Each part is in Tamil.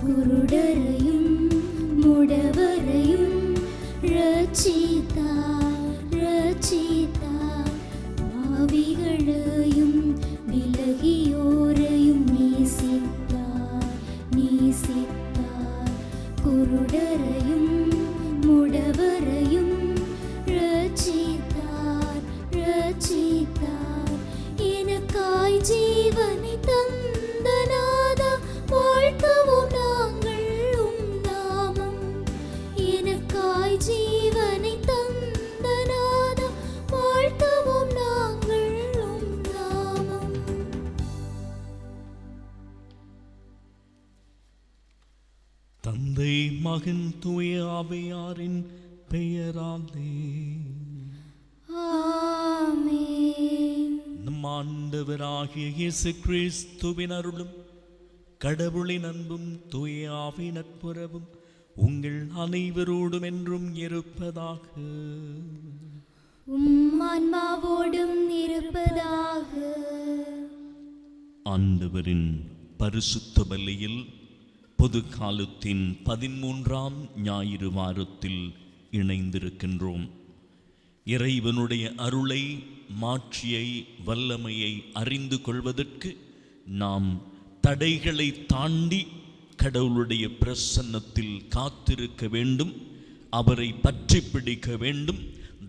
குருடரையும் முடவரையும் ரட்சித்தார் ரட்சித்தார். பாவிகளையும் விலகியோரையும் நேசித்தார் நேசித்தார். குருடரையும் முடவரையும் ரட்சித்தார் ரட்சித்தார். எனக்காய் ஜீவனை தந்த நாதா, வாழ்த்துவோம் நாங்கள் உம் நாமம். எனக்காய் ஜீவனை தந்த நாதா, வாழ்த்துவோம் நாங்கள் உம் நாமம். தந்தை மகன் தூய ஆவியாரின் பெயராலே ஆமென். நம் ஆண்டவராகிய இயேசு கிறிஸ்துவின் அருளும் கடவுளின் அன்பும் தூய ஆவியின் நட்புறவும் உங்கள் அனைவரோடும் என்றும் இருப்பதாக. உம் ஆன்மாவோடும் இருப்பதாக. ஆண்டவரின் பரிசுத்த பலியில் பொது காலத்தின் 13ஆம் ஞாயிறு வாரத்தில் இணைந்திருக்கின்றோம். இறைவனுடைய அருளை, மாட்சியை, வல்லமையை அறிந்து கொள்வதற்கு நாம் தடைகளை தாண்டி கடவுளுடைய பிரசன்னத்தில் காத்திருக்க வேண்டும். அவரை பற்றி பிடிக்க வேண்டும்.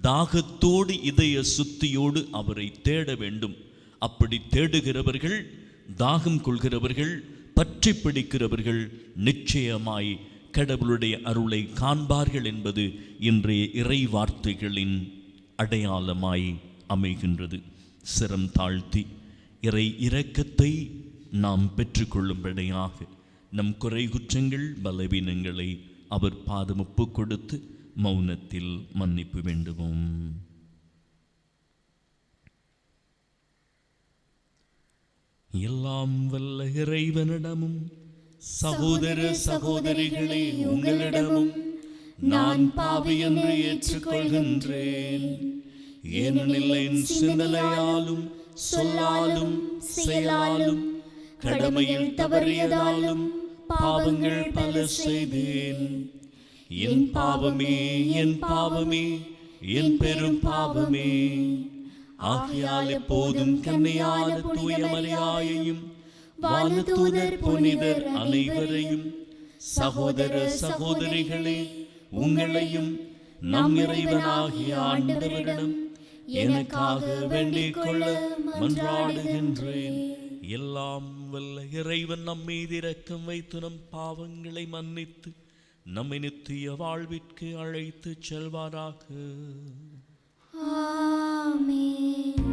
தாகத்தோடு, இதய சுத்தியோடு அவரை தேட வேண்டும். அப்படி தேடுகிறவர்கள், தாகம் கொள்கிறவர்கள், பற்றி பிடிக்கிறவர்கள் நிச்சயமாய் கடவுளுடைய அருளை காண்பார்கள் என்பது இன்றைய இறை வார்த்தைகளின் அடையாளமாய் அமைகின்றது. சிரம் தாழ்த்தி இறை இரக்கத்தை நாம் பெற்றுக்கொள்ளும்படியாக நம் குறை குற்றங்கள், பலவீனங்களை அவர் பாதம் ஒப்பு கொடுத்து மௌனத்தில் மன்னிப்பு வேண்டுவோம். எல்லாம் வல்ல இறைவனிடமும் சகோதர சகோதரிகளே உங்களிடமும் நான் பாவி என்று ஏற்றுக்கொள்கின்றேன். ஏனெனில் என் சிந்தனையாலும் சொல்லாலும் செயலாலும் கடமையில் தவறியதாலும் பாவங்கள் பல செய்தேன். என் பாவமே என் பாவமே என் பெரும் பாவமே. ஆகையால் எப்போதும் கன்னியான தூய மரியாயையும் வானதூதர் புனிதர் அனைவரையும் சகோதர சகோதரிகளே உங்களையும் நம் இறைவனாகிய ஆண்டவரிடம் எனக்காக வேண்டிக் கொள்ள மன்றாடுகின்றேன். எல்லாம் வல்ல இறைவன் நம் மீது இரக்கம் வைத்து நம் பாவங்களை மன்னித்து நம்மை நித்திய வாழ்விற்கு அழைத்து செல்வாராக. ஆமென்.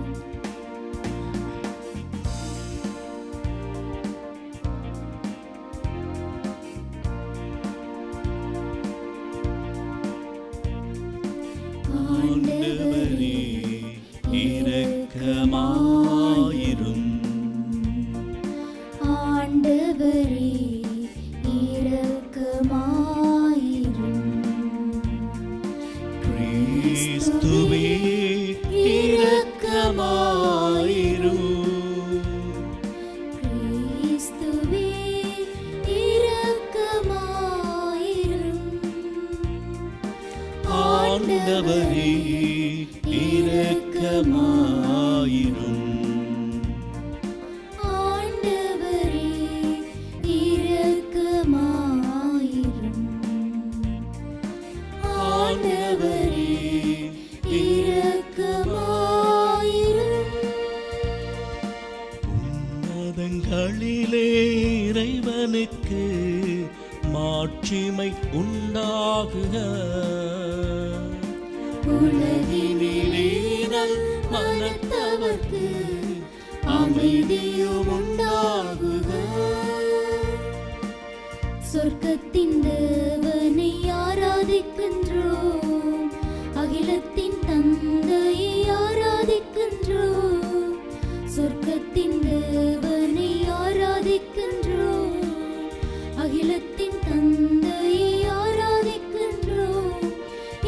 ஆண்டவரே இரக்கமாயிரும். ஆண்டவரே இரக்கமாயிரும். கிறிஸ்துவே இரக்கமாயிரும். கிறிஸ்துவே இரக்கமாயிரும். ஆண்டவரே இரக்கமாயிரும். ஆண்டவரே இரக்கமாயிரும். ஆண்டவரே இரக்கமாயிரும். உன்னதங்களிலே இறைவனுக்கு மாட்சிமை உண்டாகுக. உலகினிலே நல் மனத்தவர்க்கு அமைதியும் உண்டாகுக. சொர்க்கத்தின் தேவனை ஆராதிக்கின்றோம். அகிலத்தின் தந்தையை ஆராதிக்கின்றோம். சொர்க்கத்தின் தேவனை ஆராதிக்கின்றோம். அகிலத்தின் தந்தையை ஆராதிக்கின்றோம்.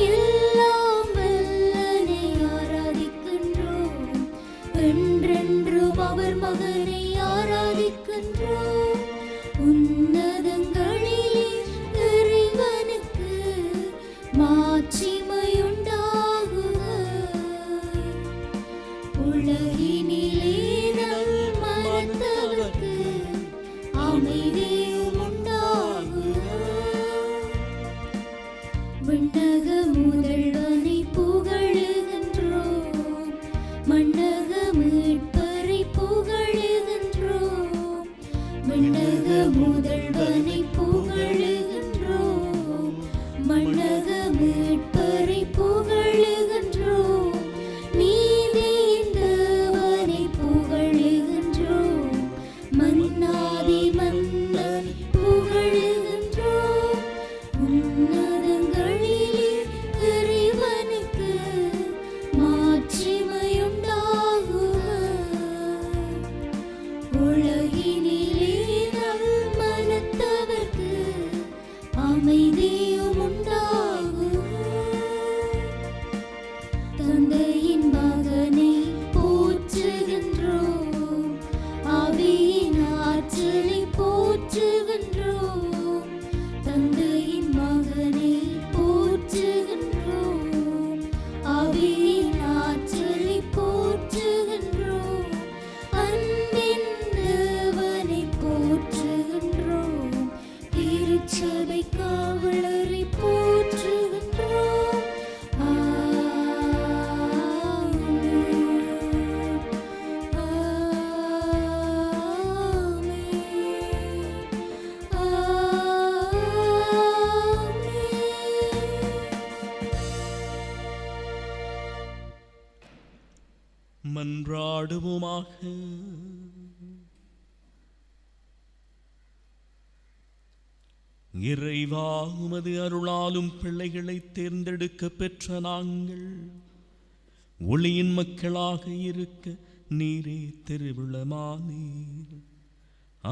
எல்லாம் வல்லனை ஆராதிக்கின்றோம். என்றென்றும் அவர் மகனை ஆராதிக்கின்றோம். உன்னதங்களில் விண்ணக முதல்வனை புகழுகின்றோம், மண்ணக மீட்பரை புகழுகின்றோம். விண்ணக முதல்வனை புகழுகின்றோம், மண்ணக மீட்பரை புகழுகின்றோம். நீதியின் தேவனை புகழுகின்றோம், மன்னாதி மன்னனை புகழுகின்றோம். உன்னதங்களிலே இறைவனுக்கு மாட்சிமையுண்டாகுக. உலகினிலே நல் மனத்தவர்க்கு அமைதியும் உண்டாகுக. தந்தையின் மகனை போற்றுகின்றோம், ஆவியின் ஆற்றலை போற்றுகின்றோம். தந்தையின் மகனை போற்றுகின்றோம், ஆவியின் ஆற்றலை போற்றுகின்றோம். அன்பின் தேவனை போற்றுகின்றோம், திருச்சபை காவலரை போற்றுகின்றோம். மன்றாடுவோமாக. இறைவா, உமது அருளாலும் பிள்ளைகளை தேர்ந்தெடுக்க பெற்ற நாங்கள் ஒளியின் மக்களாக இருக்க நீரே திருவிழமானீர்.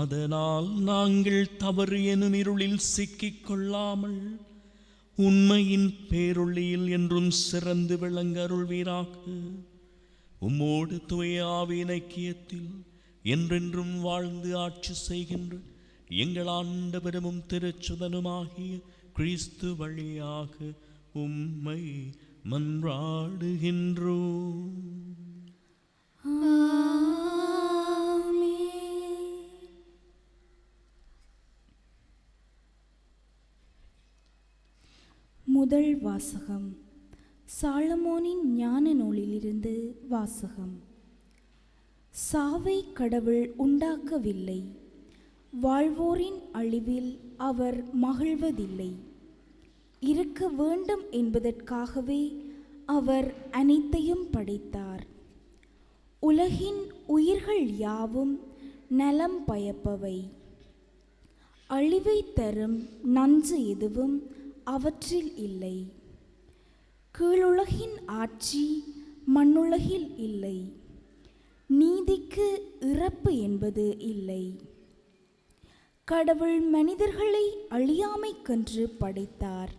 அதனால் நாங்கள் தவறு எனும் இருளில் சிக்கிக் கொள்ளாமல் உண்மையின் பேரொளியில் என்றும் சிறந்து விளங்க அருள்வீராக. உம்மோடு தூய ஆவியின் ஐக்கியத்தில் என்றென்றும் வாழ்ந்து ஆட்சி செய்கின்ற எங்கள் ஆண்டவரும் திருச்சுதனுமாகிய கிறிஸ்து வழியாக உம்மை மன்றாடுகின்றோம். முதல் வாசகம். சாலமோனின் ஞான நூலிலிருந்து வாசகம். சாவை கடவுள் உண்டாக்கவில்லை, வாழ்வோரின் அழிவில் அவர் மகிழ்வதில்லை. இருக்க வேண்டும் என்பதற்காகவே அவர் அனைத்தையும் படைத்தார். உலகின் உயிர்கள் யாவும் நலம் பயப்பவை. அழிவை தரும் நஞ்சு எதுவும் அவற்றில் இல்லை. கீழுலகின் ஆட்சி மண்ணுலகில் இல்லை. நீதிக்கு இறப்பு என்பது இல்லை. கடவுள் மனிதர்களை அழியாமைக்கென்று படைத்தார்.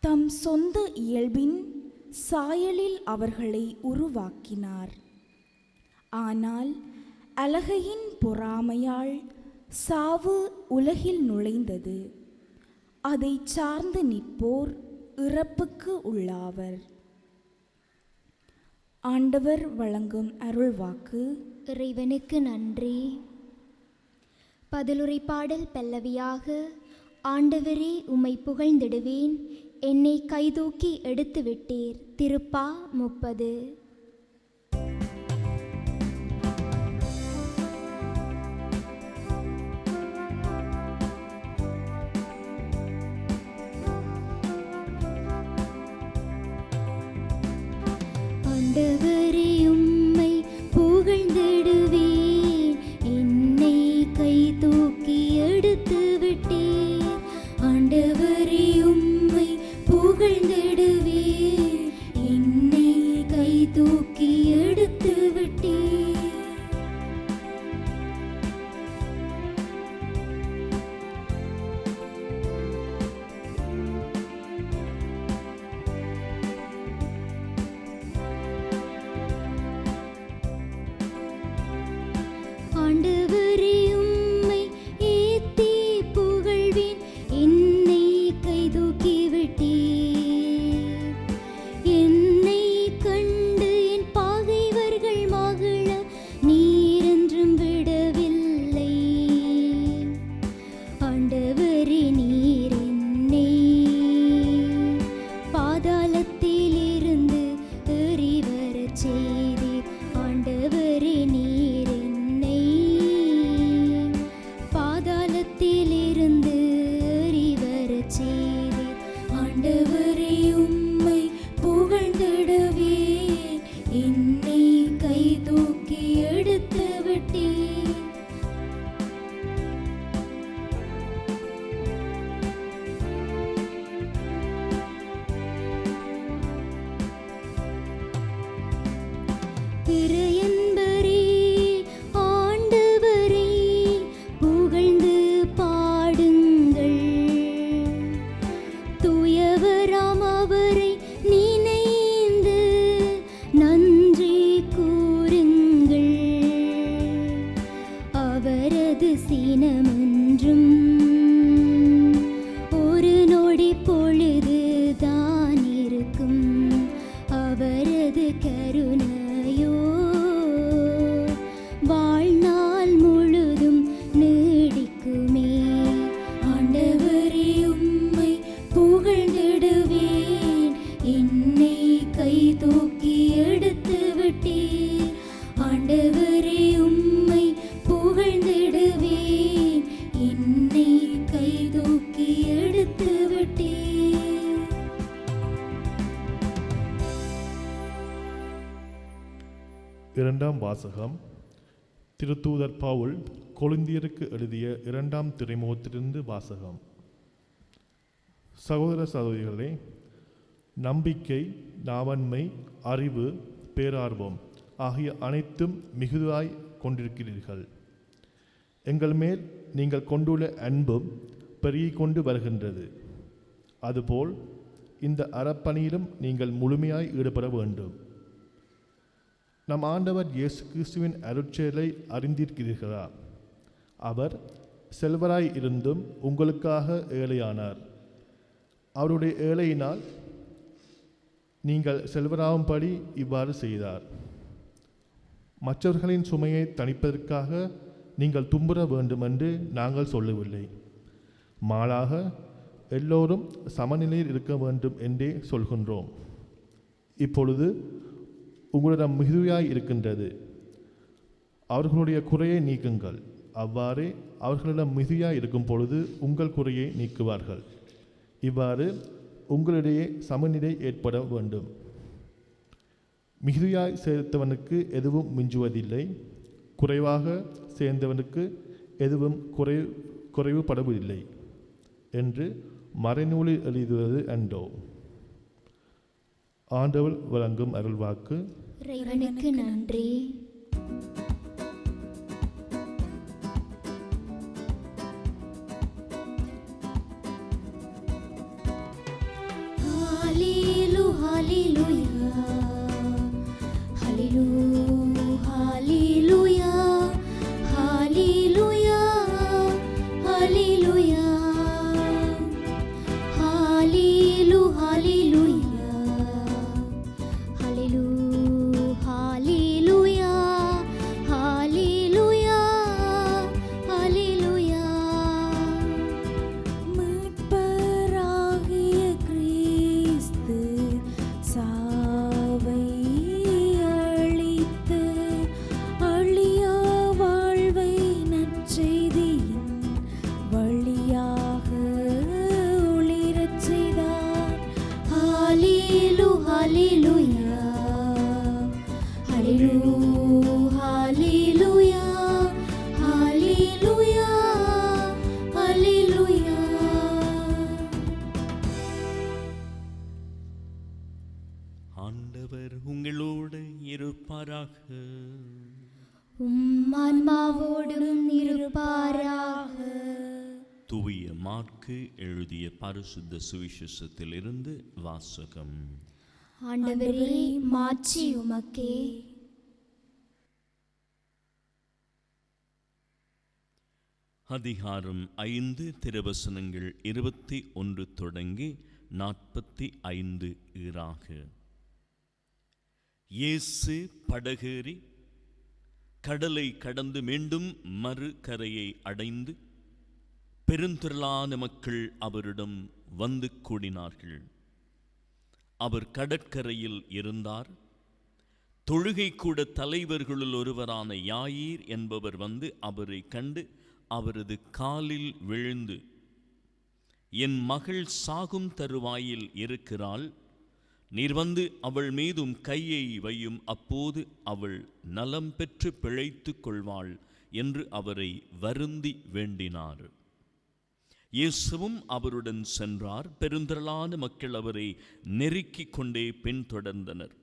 தம் சொந்த இயல்பின் சாயலில் அவர்களை உருவாக்கினார். ஆனால் அலகையின் பொறாமையால் சாவு உலகில் நுழைந்தது. அதை சார்ந்து நிற்போர் இறப்புக்கு உள்ளாவர். ஆண்டவர் வழங்கும் அருள்வாக்கு. இறைவனுக்கு நன்றி. பதிலுரை பாடல் பல்லவியாக. ஆண்டவரே, உம்மை புகழ்ந்திடுவேன், என்னை கைதூக்கி எடுத்து விட்டீர். திருப்பா 30. ஆண்டவரே, உம்மை புகழ்ந்திடுவேன், என்னை கைதூக்கி எடுத்து விட்டீர். ஆண்டவரே, உம்மை புகழ்ந்திடுவேன், என்னை கைதூக்கி எடுத்து விட்டீர். இரண்டாம் வாசகம். திருத்தூதர் பவுல் கொரிந்தியருக்கு எழுதிய 2ஆம் திருமுகத்திலிருந்து வாசகம். சகோதர சகோதரிகளே, நம்பிக்கை, நாவன்மை, அறிவு, பேரார்வம் ஆகிய அனைத்தும் மிகுதியாய் கொண்டிருக்கிறீர்கள். எங்கள் மேல் நீங்கள் கொண்டுள்ள அன்பும் பெருகிக் கொண்டு வருகின்றது. அதுபோல் இந்த அறப்பணியிலும் நீங்கள் முழுமையாய் ஈடுபட வேண்டும். நம் ஆண்டவர் இயேசு கிறிஸ்துவின் அருட்செயலை அறிந்திருக்கிறீர்களா? அவர் செல்வராய் இருந்தும் உங்களுக்காக ஏழையானார். அவருடைய ஏழையினால் நீங்கள் செல்வராகும்படி இவ்வாறு செய்தார். மற்றவர்களின் சுமையை தணிப்பதற்காக நீங்கள் துன்புற வேண்டும் என்று நாங்கள் சொல்லவில்லை. மாறாக எல்லோரும் சமநிலையில் இருக்க வேண்டும் என்றே சொல்கின்றோம். இப்பொழுது உங்களிடம் மிகுதியாய் இருக்கின்றது. அவர்களுடைய குறையை நீக்குங்கள். அவ்வாறே அவர்களிடம் மிகுதியாய் இருக்கும் பொழுது உங்கள் குறையை நீக்குவார்கள். இவ்வாறு உங்களிடையே சமநிலை ஏற்பட வேண்டும். மிகுதியாய் சேர்த்தவனுக்கு எதுவும் மிஞ்சுவதில்லை, குறைவாக சேர்ந்தவனுக்கு எதுவும் குறைவுபடுவதில்லை என்று மறைநூலில் எழுதுவது அன்றோ? ஆண்டவர் வழங்கும் அருள்வாக்கு. இறைவனுக்கு நன்றி. Hallelujah, hallelujah, hallelujah, hallelujah, hallelujah, hallelujah, hallelujah, hallelujah, hallelujah, hallelujah. மீட்பராகிய கிறிஸ்து சாவை அழித்து அழியா வாழ்வை நற்செய்தியின் வழியாக ஒளிரச் செய்தார். Hallelujah, hallelujah, hallelujah, hallelujah, hallelujah. ஆண்டவர் உங்களோடு இருப்பாராக. ஆன்மாவோடும் இருப்பாராக. தூய மாற்கு எழுதிய பரிசுத்த சுவிசேஷத்திலிருந்து வாசகம். ஆண்டவரே, மாட்சி உமக்கே. அதிகாரம் 5 திருவசனங்கள் 21 தொடங்கி 45 ஈறாக. இயேசு படகேறி கடலை கடந்து மீண்டும் மறு கரையை அடைந்து பெருந்திரளான மக்கள் அவரிடம் வந்து கூடினார்கள். அவர் கடற்கரையில் இருந்தார். தொழுகை கூட தலைவர்களுள் ஒருவரான யாயீர் என்பவர் வந்து அவரை கண்டு அவரது காலில் விழுந்து, என் மகள் சாகும் தருவாயில் இருக்கிறாள், நீர் வந்து அவள் மீதும் கையை வையும், அப்போது அவள் நலம் பெற்று பிழைத்து கொள்வாள் என்று அவரை வருந்தி வேண்டினார். இயேசுவும் அவருடன் சென்றார். பெருந்திரளான மக்கள் அவரை நெருக்கிக் கொண்டே பின்தொடர்ந்தனர்.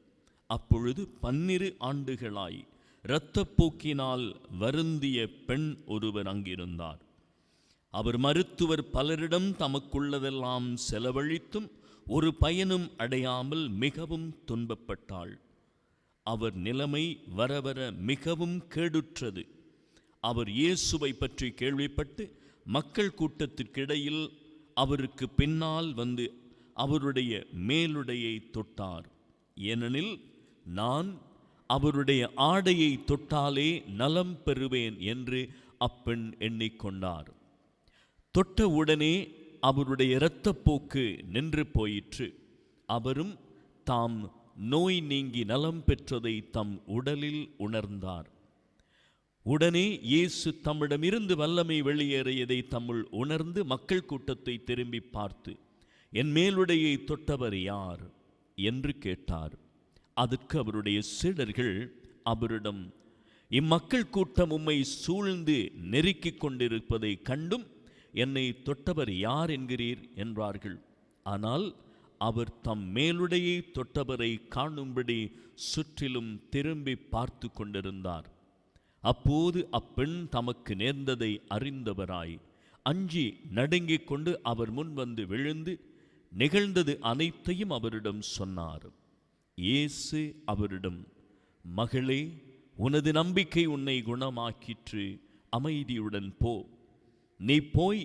அப்பொழுது 12 ஆண்டுகளாய் இரத்தப்போக்கினால் வருந்திய பெண் ஒருவர் அங்கிருந்தார். அவர் மருத்துவர் பலரிடம் தமக்குள்ளதெல்லாம் செலவழித்தும் ஒரு பயனும் அடையாமல் மிகவும் துன்பப்பட்டாள். அவர் நிலைமை வரவர மிகவும் கேடுற்றது. அவர் இயேசுவை பற்றி கேள்விப்பட்டு மக்கள் கூட்டத்திற்கிடையில் அவருக்கு பின்னால் வந்து அவருடைய மேலுடையை தொட்டார். ஏனெனில் நான் அவருடைய ஆடையை தொட்டாலே நலம் பெறுவேன் என்று அப்பெண் எண்ணிக்கொண்டார். தொட்ட உடனே அவருடைய இரத்தப்போக்கு நின்று போயிற்று. அவரும் தாம் நோய் நீங்கி நலம் பெற்றதை தம் உடலில் உணர்ந்தார். உடனே இயேசு தம்மிடமிருந்து வல்லமை வெளியேறியதை தம்முள் உணர்ந்து மக்கள் கூட்டத்தை திரும்பி பார்த்து, என் மேலுடையை தொட்டவர் யார் என்று கேட்டார். அதற்கு அவருடைய சீடர்கள் அவரிடம், இம்மக்கள் கூட்டம் உம்மை சூழ்ந்து நெருக்கிக் கொண்டிருப்பதை கண்டும் என்னை தொட்டவர் யார் என்கிறீர் என்றார்கள். ஆனால் அவர் தம் மேலுடையை தொட்டவரை காணும்படி சுற்றிலும் திரும்பி பார்த்து கொண்டிருந்தார். அப்போது அப்பெண் தமக்கு நேர்ந்ததை அறிந்தவராய் அஞ்சி நடுங்கிக் கொண்டு அவர் முன் வந்து விழுந்து நிகழ்ந்தது அனைத்தையும் அவரிடம் சொன்னார். இயேசு அவரிடம், மகளே, உனது நம்பிக்கை உன்னை குணமாக்கிற்று, அமைதியுடன் போ, நீ போய்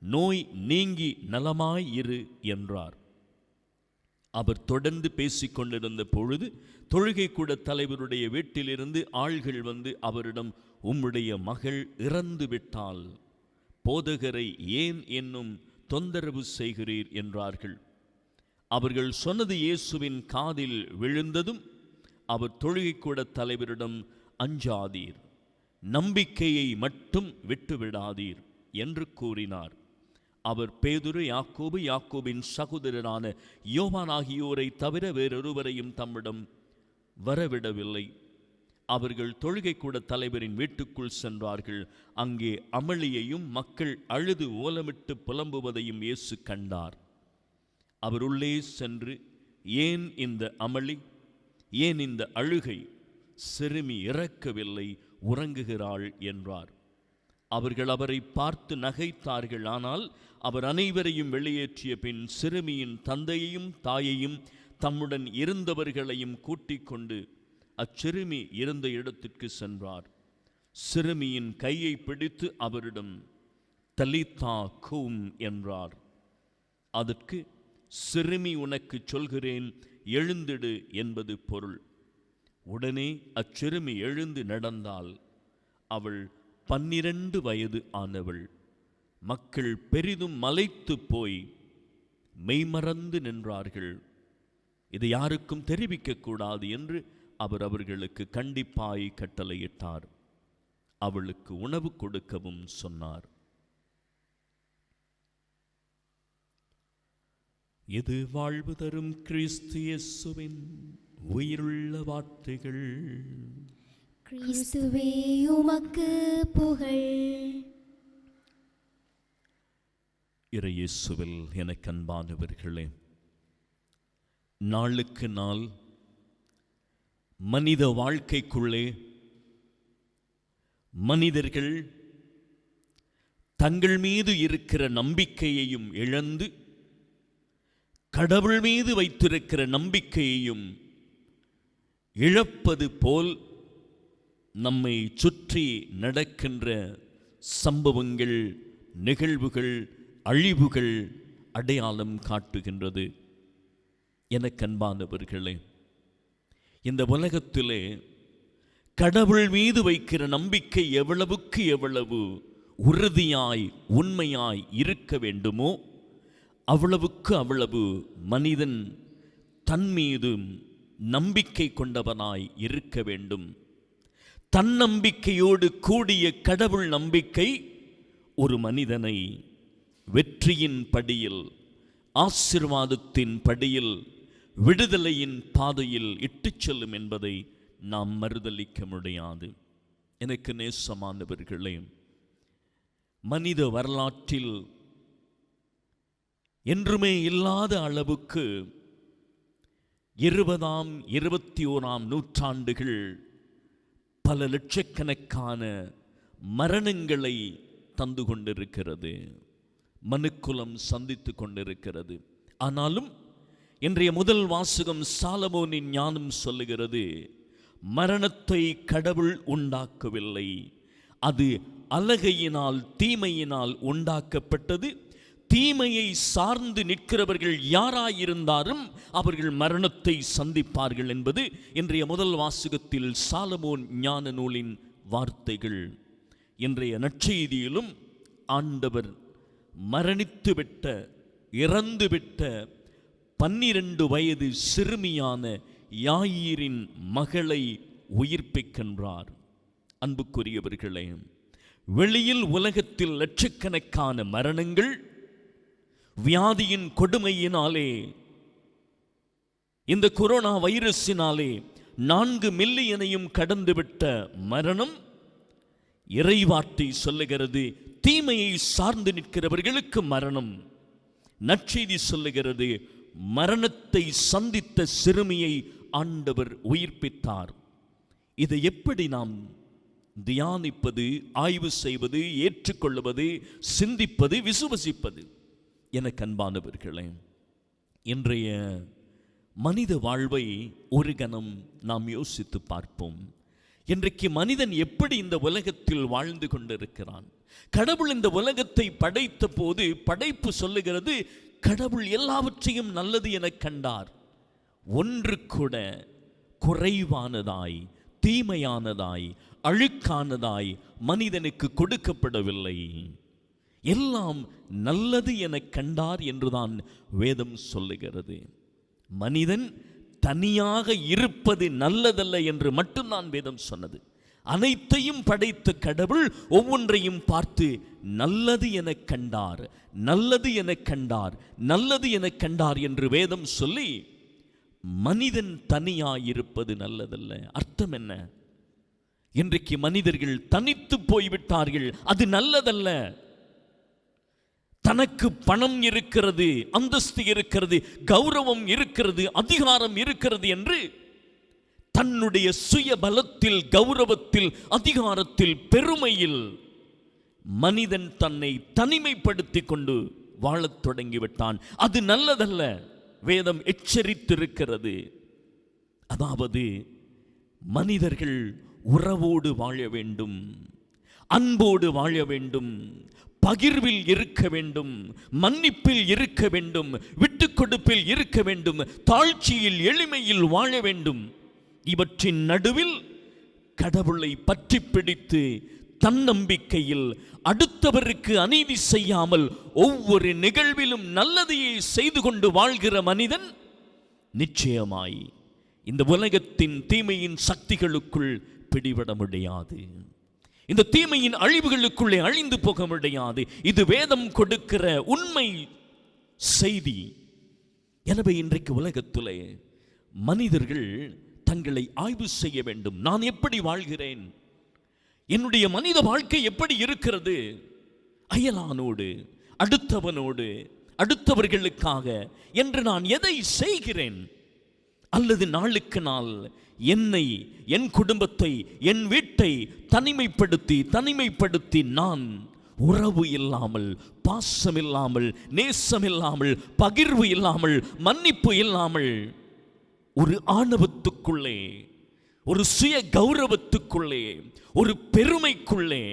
நோய் நீங்கி நலமாய் இரு என்றார். அவர் தொடர்ந்து பேசிக்கொண்டிருந்த பொழுது தொழுகை கூட தலைவருடைய வீட்டிலிருந்து ஆள்கள் வந்து அவரிடம், உம்முடைய மகள் இறந்து விட்டால் போதகரை ஏன் என்னும் தொந்தரவு செய்கிறீர் என்றார்கள். அவர்கள் சொன்னது இயேசுவின் காதில் விழுந்ததும் அவர் தொழுகை கூட தலைவரிடம், அஞ்சாதீர், நம்பிக்கையை மட்டும் விட்டுவிடாதீர் என்று கூறினார். அவர் பேதுரு, யாக்கோபு, யாக்கோபின் சகோதரரான யோவான் ஆகியோரை தவிர வேறொருவரையும் தம்மிடம் வரவிடவில்லை. அவர்கள் தொழுகை கூட தலைவரின் வீட்டுக்குள் சென்றார்கள். அங்கே அமளியையும் மக்கள் அழுது ஓலமிட்டு புலம்புவதையும் இயேசு கண்டார். அவர் உள்ளே சென்று, ஏன் இந்த அமளி, ஏன் இந்த அழுகை, சிறுமி இறக்கவில்லை, உறங்குகிறாள் என்றார். அவர்கள் அவரை பார்த்து நகைத்தார்கள். ஆனால் அவர் அனைவரையும் வெளியேற்றிய பின் சிறுமியின் தந்தையையும் தாயையும் தம்முடன் இருந்தவர்களையும் கூட்டிக் கொண்டு அச்சிறுமி இருந்த இடத்திற்கு சென்றார். சிறுமியின் கையை பிடித்து அவரிடம், தலித்தா கூம் என்றார். அதற்கு, சிறுமி, உனக்கு சொல்கிறேன், எழுந்திடு என்பது பொருள். உடனே அச்சிறுமி எழுந்து நடந்தாள். அவள் 12 வயது ஆனவள். மக்கள் பெரிதும் மலைத்து போய் மெய்மறந்து நின்றார்கள். இது யாருக்கும் தெரிவிக்கக்கூடாது என்று அவர் அவர்களுக்கு கண்டிப்பாய் கட்டளையிட்டார். அவளுக்கு உணவு கொடுக்கவும் சொன்னார். இது வாழ்வு தரும் கிறிஸ்து இயேசுவின் உயிருள்ள வார்த்தைகள். கிறிஸ்துவே உமக்கு புகழ். இறையேசுவில் எனக்கு அன்பானவர்களே, நாளுக்கு நாள் மனித வாழ்க்கைக்குள்ளே மனிதர்கள் தங்கள் மீது இருக்கிற நம்பிக்கையையும் இழந்து கடவுள் மீது வைத்திருக்கிற நம்பிக்கையையும் இழப்பது போல் நம்மை சுற்றி நடக்கின்ற சம்பவங்கள், நிகழ்வுகள், அழிவுகள் அடையாளம் காட்டுகின்றது. எனக்கு அன்பானவர்களே, இந்த உலகத்திலே கடவுள் மீது வைக்கிற நம்பிக்கை எவ்வளவுக்கு எவ்வளவு உறுதியாய் உண்மையாய் இருக்க வேண்டுமோ அவ்வளவுக்கு அவ்வளவு மனிதன் தன் மீது நம்பிக்கை கொண்டவனாய் இருக்க வேண்டும். தன்னம்பிக்கையோடு கூடிய கடவுள் நம்பிக்கை ஒரு மனிதனை வெற்றியின் படியில், ஆசீர்வாதத்தின் படியில், விடுதலையின் பாதையில் இட்டுச் செல்லும் என்பதை நாம் மறுதலிக்க முடியாது. எனக்கு நேசமானவர்களே, மனித வரலாற்றில் என்றுமே இல்லாத அளவுக்கு 20ஆம் 21ஆம் நூற்றாண்டுகள் பல லட்சக்கணக்கான மரணங்களை தந்து கொண்டிருக்கிறது, மனுக்குலம் சந்தித்து கொண்டிருக்கிறது. ஆனாலும் இன்றைய முதல் வாசகம் சாலமோனின் ஞானம் சொல்லுகிறது, மரணத்தை கடவுள் உண்டாக்கவில்லை, அது அலகையினால் தீமையினால் உண்டாக்கப்பட்டது. தீமையை சார்ந்து நிற்கிறவர்கள் யாராயிருந்தாலும் அவர்கள் மரணத்தை சந்திப்பார்கள் என்பது இன்றைய முதல் வாசகத்தில் சாலமோன் ஞான நூலின் வார்த்தைகள். இன்றைய நற்செய்தியிலும் ஆண்டவர் மரணித்துவிட்ட, இறந்துவிட்ட 12 வயது சிறுமியான யாயீரின் மகளை உயிர்ப்பிக்கின்றார். அன்புக்குரியவர்களே, வெளியில் உலகத்தில் லட்சக்கணக்கான மரணங்கள் வியாதியின் கொடுமையினாலே, இந்த கொரோனா வைரஸினாலே 4 மில்லியனையும் கடந்துவிட்ட மரணம் இறைவார்த்தை சொல்லுகிறது, தீமையை சார்ந்து நிற்கிறவர்களுக்கு மரணம். நற்செய்தி சொல்லுகிறது, மரணத்தை சந்தித்த சிறுமியை ஆண்டவர் உயிர்ப்பித்தார். இதை எப்படி நாம் தியானிப்பது, ஆய்வு செய்வது, ஏற்றுக்கொள்வது, சிந்திப்பது, விசுவசிப்பது? எனக்கு அன்பானவர்களே, இன்றைய மனித வாழ்வை ஒரு கணம் நாம் யோசித்து பார்ப்போம். இன்றைக்கு மனிதன் எப்படி இந்த உலகத்தில் வாழ்ந்து கொண்டிருக்கிறான்? கடவுள் இந்த உலகத்தை படைத்த போது படைப்பு சொல்லுகிறது, கடவுள் எல்லாவற்றையும் நல்லது என கண்டார். ஒன்று கூட குறைவானதாய், தீமையானதாய், அழுக்கானதாய் மனிதனுக்கு கொடுக்கப்படவில்லை. எல்லாம் நல்லது என கண்டார் என்றுதான் வேதம் சொல்லுகிறது. மனிதன் தனியாக இருப்பது நல்லதல்ல என்று மட்டும்தான் வேதம் சொன்னது. அனைத்தையும் படைத்த கடவுள் ஒவ்வொன்றையும் பார்த்து நல்லது என கண்டார், நல்லது என கண்டார், நல்லது என கண்டார் என்று வேதம் சொல்லி, மனிதன் தனியாயிருப்பது நல்லதல்ல. அர்த்தம் என்ன? இன்றைக்கு மனிதர்கள் தனித்து போய்விட்டார்கள், அது நல்லதல்ல. தனக்கு பணம் இருக்கிறது, அந்தஸ்து இருக்கிறது, கௌரவம் இருக்கிறது, அதிகாரம் இருக்கிறது என்று தன்னுடைய சுய பலத்தில், கௌரவத்தில், அதிகாரத்தில், பெருமையில் மனிதன் தன்னை தனிமைப்படுத்தி கொண்டு வாழத் தொடங்கிவிட்டான். அது நல்லதல்ல. வேதம் எச்சரித்திருக்கிறது. அதாவது மனிதர்கள் உறவோடு வாழ வேண்டும், அன்போடு வாழ வேண்டும், பகிர்வில் இருக்க வேண்டும், மன்னிப்பில் இருக்க வேண்டும், விட்டுக் கொடுப்பில் இருக்க வேண்டும், தாழ்ச்சியில், எளிமையில் வாழ வேண்டும். இவற்றின் நடுவில் கடவுளை பற்றி பிடித்து தன்னம்பிக்கையில் அடுத்தவருக்கு அநீதி செய்யாமல் ஒவ்வொரு நிகழ்விலும் நல்லதையே செய்து கொண்டு வாழ்கிற மனிதன் நிச்சயமாய் இந்த உலகத்தின் தீமையின் சக்திகளுக்குள் பிடிபட முடியாது. இந்த தீமையின் அழிவுகளுக்குள்ளே அழிந்து போக முடியாது. இது வேதம் கொடுக்கிற உண்மை செய்தி. எனவே இன்றைக்கு உலகத்திலே மனிதர்கள் தங்களை ஆய்வு செய்ய வேண்டும். நான் எப்படி வாழ்கிறேன்? என்னுடைய மனித வாழ்க்கை எப்படி இருக்கிறது? அயலானோடு, அடுத்தவனோடு, அடுத்தவர்களுக்காக என்று நான் எதை செய்கிறேன்? அல்லது நாளுக்கு நாள் என்னை, என் குடும்பத்தை, என் வீட்டை தனிமைப்படுத்தி நான் உறவு இல்லாமல், பாசம் இல்லாமல், நேசம் இல்லாமல், பகிர்வு இல்லாமல், மன்னிப்பு இல்லாமல் ஒரு ஆணவத்துக்குள்ளே, ஒரு சுய கௌரவத்துக்குள்ளே, ஒரு பெருமைக்குள்ளே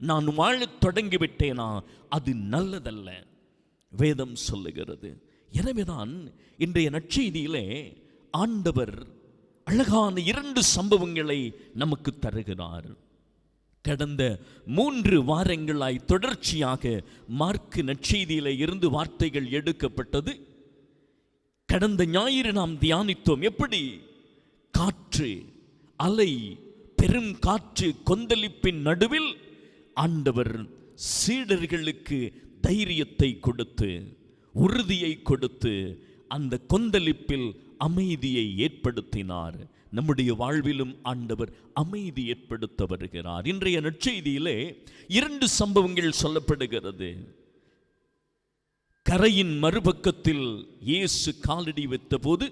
நான் வாழத் தொடங்கிவிட்டேனா? அது நல்லதல்ல, வேதம் சொல்லுகிறது. எனவேதான் இன்றைய நற்செய்தியிலே ஆண்டவர் அழகான 2 சம்பவங்களை நமக்கு தருகிறார். கடந்த 3 வாரங்களாய் தொடர்ச்சியாக மார்க்கு நற்செய்தியிலே இருந்து வார்த்தைகள் எடுக்கப்பட்டது. கடந்த ஞாயிறு நாம் தியானித்தோம். எப்படி காற்று, அலை, பெரும் காற்று கொந்தளிப்பின் நடுவில் ஆண்டவர் சீடர்களுக்கு தைரியத்தை கொடுத்து, உறுதியை கொடுத்து அந்த கொந்தளிப்பில் அமைதியை ஏற்படுத்தினார். நம்முடைய வாழ்விலும் ஆண்டவர் அமைதி ஏற்படுத்த வருகிறார். இன்றைய நற்செய்தியிலே 2 சம்பவங்கள் சொல்லப்படுகிறது. கரையின் மறுபக்கத்தில் இயேசு காலடி வைத்த போது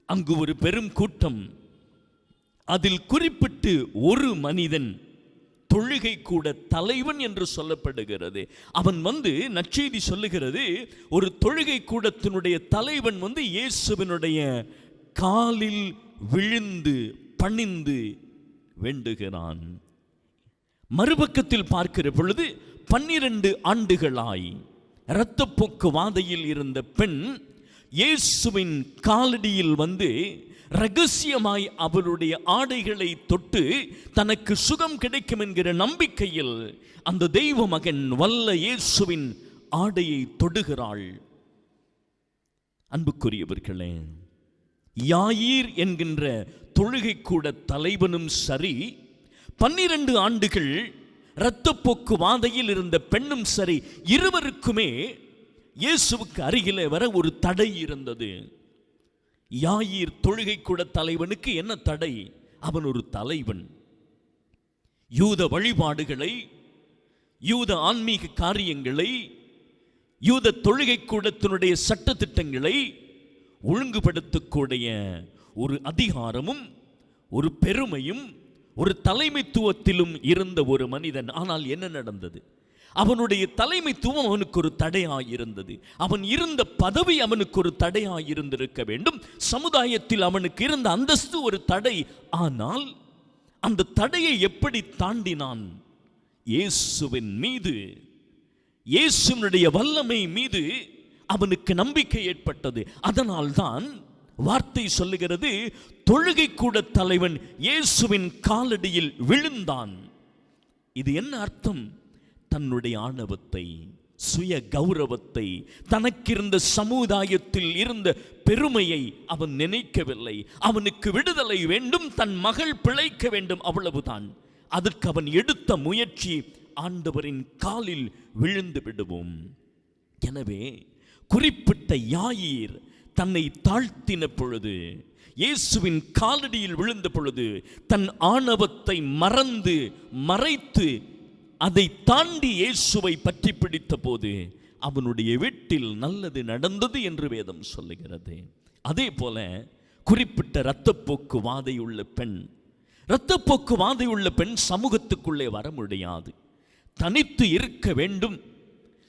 அங்கு ஒரு பெரும் கூட்டம். அதில் குறிப்பிட்டு ஒரு மனிதன், தொழுகை கூட தலைவன் என்று சொல்லப்படுகிறது. அவன் நற்செய்தி சொல்லுகிறது, ஒரு தொழுகை கூடத்தினுடைய தலைவன் இயேசுவினுடைய காலில் விழுந்து பணிந்து வேண்டுகிறான். மறுபக்கத்தில் பார்க்கிற பொழுது 12 ஆண்டுகளாய் இரத்தப்போக்கு வாதையில் இருந்த பெண் இயேசுவின் காலடியில் ரகசியமாய் அவருடைய ஆடைகளை தொட்டு தனக்கு சுகம் கிடைக்கும் என்கிற நம்பிக்கையில் அந்த தெய்வ மகன் வல்ல இயேசுவின் ஆடையை தொடுகிறாள். அன்புக்குரியவர்களே, யாயீர் என்கின்ற தொழுகை கூட தலைவனும் சரி, 12 ஆண்டுகள் இரத்தப்போக்கு வாதையில் இருந்த பெண்ணும் சரி, இருவருக்குமே இயேசுவுக்கு அருகிலே வர ஒரு தடை இருந்தது. யாயீர் தொழுகை கூட தலைவனுக்கு என்ன தடை? அவன் ஒரு தலைவன். யூத வழிபாடுகளை, யூத ஆன்மீக காரியங்களை, யூத தொழுகை கூடத்தினுடைய சட்டத்திட்டங்களை ஒழுங்குபடுத்தக்கூடிய ஒரு அதிகாரமும் ஒரு பெருமையும் ஒரு தலைமைத்துவத்திலும் இருந்த ஒரு மனிதன். ஆனால் என்ன நடந்தது? அவனுடைய தலைமைத்துவம் அவனுக்கு ஒரு தடையாயிருந்தது. அவன் இருந்த பதவி அவனுக்கு ஒரு தடையாயிருந்திருக்க வேண்டும். சமுதாயத்தில் அவனுக்கு இருந்த அந்தஸ்து ஒரு தடை. ஆனால் அந்த தடையை எப்படி தாண்டினான்? இயேசுவின் மீது, இயேசுவினுடைய வல்லமை மீது அவனுக்கு நம்பிக்கை ஏற்பட்டது. அதனால்தான் வார்த்தை சொல்லுகிறது, தொழுகை கூட தலைவன் இயேசுவின் காலடியில் விழுந்தான். இது என்ன அர்த்தம்? தன்னுடைய ஆணவத்தை, சுய கௌரவத்தை, தனக்கிருந்த சமுதாயத்தில் இருந்த பெருமையை அவன் நினைக்கவில்லை. அவனுக்கு விடுதலை வேண்டும், தன் மகள் பிழைக்க வேண்டும், அவ்வளவுதான். அதற்கு அவன் எடுத்த முயற்சி, ஆண்டவரின் காலில் விழுந்து விடுவோம். எனவே குறிப்பிட்ட யாயீர் தன்னை தாழ்த்தின பொழுது, இயேசுவின் காலடியில் விழுந்த பொழுது, தன் ஆணவத்தை மறந்து மறைத்து அதை தாண்டி இயேசுவை பற்றி பிடித்த போது அவனுடைய வீட்டில் நல்லது நடந்தது என்று வேதம் சொல்லுகிறது. அதே போல குறிப்பிட்ட இரத்தப்போக்கு வாதையுள்ள பெண், இரத்தப்போக்கு வாதையுள்ள பெண் சமூகத்துக்குள்ளே வர முடியாது, தனித்து இருக்க வேண்டும்.